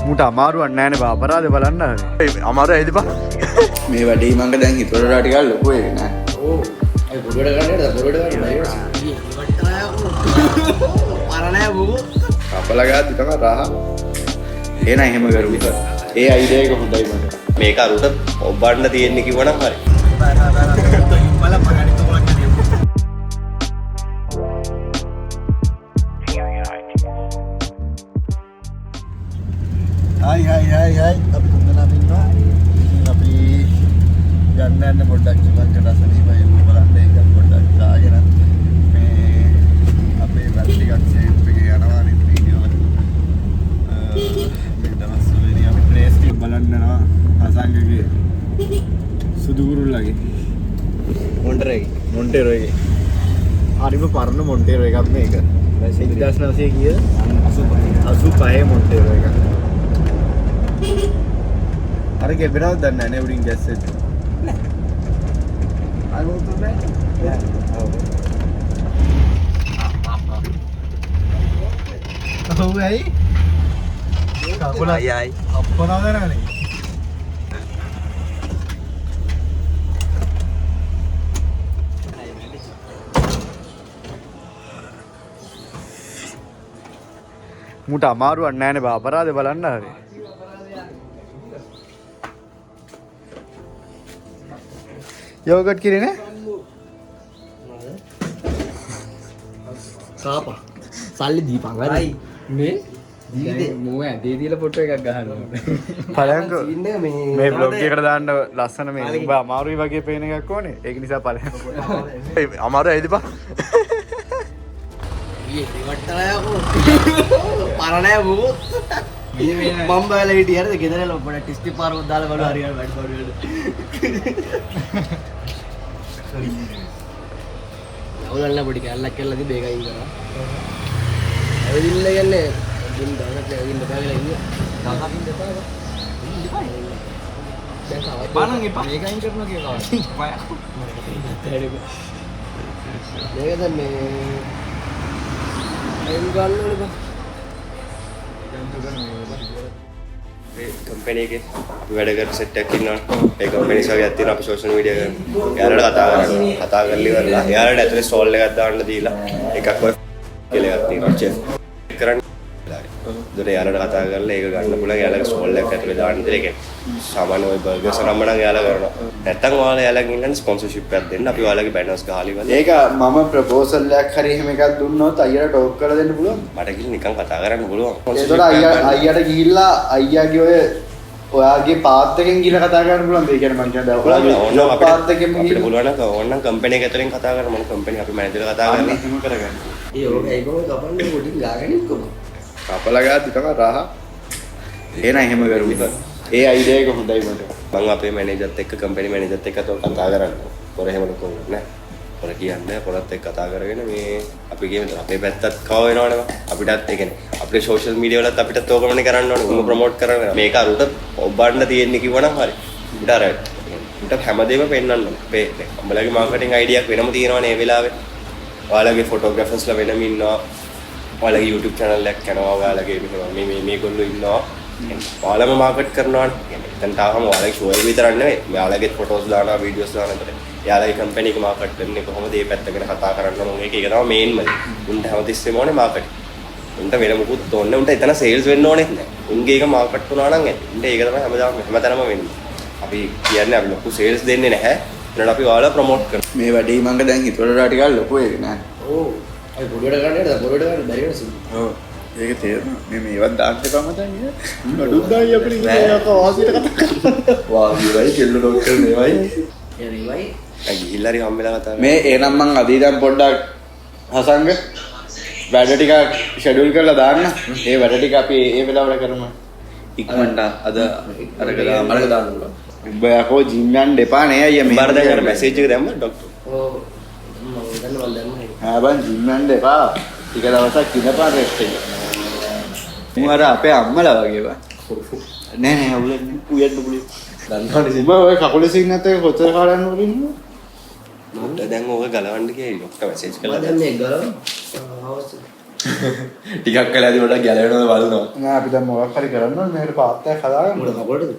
මුට අමාරුවක් නෑනේ බා අපරාධ බලන්න හරි අමාරු ඇයිද බා මේ වැඩේ මංග දැන් හිතුවට ටිකක් ලොකු වෙන්නේ නෑ ඕ ඒ පොඩුවට ගන්නද පොඩුවට ගන්න බැරි පරණෑ බෝ කපලා ගාද්දි තමයි රහ එන එහෙම කරුවා ඒ අයිඩියා එක හොඳයි මට මේක අරුට ඔබන්න තියෙන්නේ කිව්වනම් හරි Hai අපි තුන්දෙනාම ඉන්නවා. අපි යන්න පොඩ්ඩක් ජීවත් කරලා සනීපයි බලන්න ඒක පොඩ්ඩක් දාගෙන මේ අපේ වැඩ ටිකක් සේව් එකේ යනවා නේ වීඩියෝ එක. මේ දවස් වලදී අපි ප්ලේස් එක බලන්න යනවා අසංගගේ සුදු කුරුල්ලගේ මොන්ටේරෝ එකේ. හරිම පරණ මොන්ටේරෝ එකක් මේක. 1900 කිය 85 මොන්ටේරෝ එකක්. අර ගෙබරව දන්නේ නැහැ උඩින් ගැස්සෙත් නෑ අර උතුර නෑ ඔව් ඇයි කකුල අයයි අප්පනවා දරන්නේ මුට අමාරුවක් නෑනේ බා අපරාධ බලන්න හරි योगर्ट की ने කාපා සල්ලි දීපන් හරි මේ මෝ ඇදේ දීලා ෆොටෝ එකක් ගහනවා පලයන්කෝ මේ මේ බ්ලොග් එකට දාන්න ලස්සන මේ උඹ අමාරුයි වගේ පේන එකක් ඕනේ ඒක නිසා පලයන්කෝ අමාරු ඇයිද බා ඊයේ ඉවට්ටලා පරණෑ බෝ මම බයලා හිටියේ හරිද ගෙදරල පොඩ ටිස්ටි පාරක් දාලා බලුවා හරියට වැඩ බඩුවල අවුලන්න පොඩි කැල්ලක් කළා තිබ්බ ඒකයි කරා ඇවිදින්න කියන්නේ දින් දානක් ඇවිදින්න බෑගලා ඉන්නේ තාතාකින් දෙපා දැන් කවද බානන් එපා මේකයින් කරනවා කියලා මේකද මේ අයින් ගන්න ඕනේ බා කම්පැනි එකේ අපි වැඩ කරන සෙට් එකක් ඉන්නවා. ඒ කම්පැනි සාගේ ඇත්තින අපි සෝෂල් මීඩියා කරන. යාළුවට කතා කරනවා. කතා කරලා ඉවරලා යාළුවට ඇතුලේ ස්ටෝල් එකක් දාන්න දීලා එකක් ඔය කියලා එකක් තියෙනවා. චෙෆ් කරන්න. ඒකට යාළුවට කතා කරලා ඒක ගන්න පුළුවන් යාළුවගේ ස්ටෝල් එකක් ඇතුලේ දාන්න දීලා ඒක සාමාන්‍ය ඔය බර්ගර්ස් නම් නම් යාළුවා කරනවා. නැත්තම් ඔයාලා යාළුවගෙන් ඉන්න ස්පොන්සර්ෂිප් එකක් දෙන්න අපි ඔයාලගේ බැනර්ස් ගහලා ඉවරලා. ඒක මම ප්‍රොපෝසල් එකක් හරි එහෙම එකක් දුන්නොත් අයියට ටෝක් කරලා දෙන්න පුළුවන් මට ගිහින් නිකන් කතා කරන්න පුළුවන්. ඒතකොට අයියට ගිහිල්ලා අයියාගේ ඔයාගේ පාත් එකෙන් ගිහලා කතා කරන්න පුළුවන්. ඒ කියන්නේ මං කියන්නේ ඔයාගේ ජොබ් පාත් එකෙන් අපිට පුළුවන් නම් ඕනනම් කම්පැනි එක ඇතුලෙන් කතා කරමු. මොන කම්පැනි අපි මැනේජර්ලා කතා කරලා එහෙම කරගන්න. ඒ ඕක ඒකම කපන්නේ පොඩි ගාගෙන ඉක්කොම කපලා ගාද්දි තමයි රහ එන එහෙම කරුවා ඒ අයිඩියා එක හොඳයි මට මම අපේ මැනේජර්ත් එක්ක කම්පැනි මැනේජර්ත් එක්ක කතා කරන්න. පොර එහෙම ලොකු නෑ. පොර කියන්නේ පොරත් එක්ක කතා කරගෙන මේ අපි කියමු අපේ පැත්තත් කව වෙනවනේ අපිටත් ඒ කියන්නේ අපේ සෝෂල් මීඩියා වලත් අපිටත් ඕකමනේ කරන්න ඕනේ. උඹ ප්‍රොමෝට් කරන්න. මේක අරුට ඔබන්න තියෙන්නේ කිව්වනම් හරි. උඩ අර උඩ හැමදේම පෙන්වන්න ඕනේ. උඹලගේ මාකටිං අයිඩියාක් වෙනම තියෙනවනේ මේ වෙලාවේ. ඔයාලගේ ෆොටෝග්‍රැෆර්ස්ලා වෙනම ඉන්නවා. ඔයාලගේ YouTube channel එකක් කරනවා. ඔයාලගේ මේගොල්ලෝ ඉන්නවා. ඔයාලම මාකට් කරනවානේ. දැන් තාම ඔයාලගේ ෂෝ එක විතරක් නෙවෙයි. ඔයාලගේ ෆොටෝස් දානවා, වීඩියෝස් දානවා. යාලගේ කම්පැනි එක මාකට් කරන්නේ කොහොමද? මේ පැත්ත ගැන කතා කරන්න ඕනේ. ඒක තමයි මේන්ම දේ. උන්ට හැමතිස්සෙම ඕනේ මාකට්. උන්ට වෙන මොකුත් ඕනේ. උන්ට එතන සේල්ස් වෙන්න ඕනේ නැහැ. උන්ගේ එක මාකට් වුණා නම් ඇති. උන්ට ඒක තමයි හැමතැනම වෙන්නේ. අපි කියන්නේ අපි ලොකු සේල්ස් දෙන්නේ නැහැ. ඒනට අපි ඔයාලා ප්‍රොමෝට් කරනවා. මේ වැඩේ මංග දැන් හිතුවට ටිකක් ලොකු වෙන්නේ නෑ ඕ අය පොඩුවට ගන්නද පොඩුවට ගන්න බැරි වෙනස ඔව් ඒක තේරෙනවා මේ මේවත් දාන්න එපා මතන් නේද නඩුත් දායි අපිට ඉතින් වාසියට කතා කරනවා වාසියයි කෙල්ල ඩොක්ටර් මේවයි එරිවයි ගිහිල්ලා හරි හම්බෙලා කතා මේ එනම් මං අද ඉඳන් පොඩ්ඩක් හසංග වැඩ ටික ෂෙඩියුල් කරලා දාන්න ඒ වැඩ ටික අපි ඒ වෙලාවට කරමු ඉක්මනට අද අරක දාන්න පුළුවන් උඹ යකෝ ජිම් යන්න එපා නේ අයියා මේ බාර දැන් අර මැසේජ් එක දැම්ම ડોක්ටර් ඕ මම දන්නවල් දැම්මයි හා බං ජිම් යන්න එපා ටික දවසක් ඉඳපන් රෙස්ට් එක මම අර අපේ අම්මලා වගේ බං නෑ නෑ අවුලක් උයන්න පුළුවන් දන්නවනේ උඹ ඔය කකුලේ සින් නැතේ කොතර කාලයන් වල ඉන්නවද මට දැන් ඕක ගලවන්න කියලා ડોක්ටර් මැසේජ් කළා දැන් මේ ගලව අවශ්‍ය ටිකක් කළාදී වඩා ගැලවෙනවද බලනවා. නෑ අපි දැන් මොකක් හරි කරන්න ඕනේ මේකට පාත්තයක් හදාගන්න. මොන කපලටද?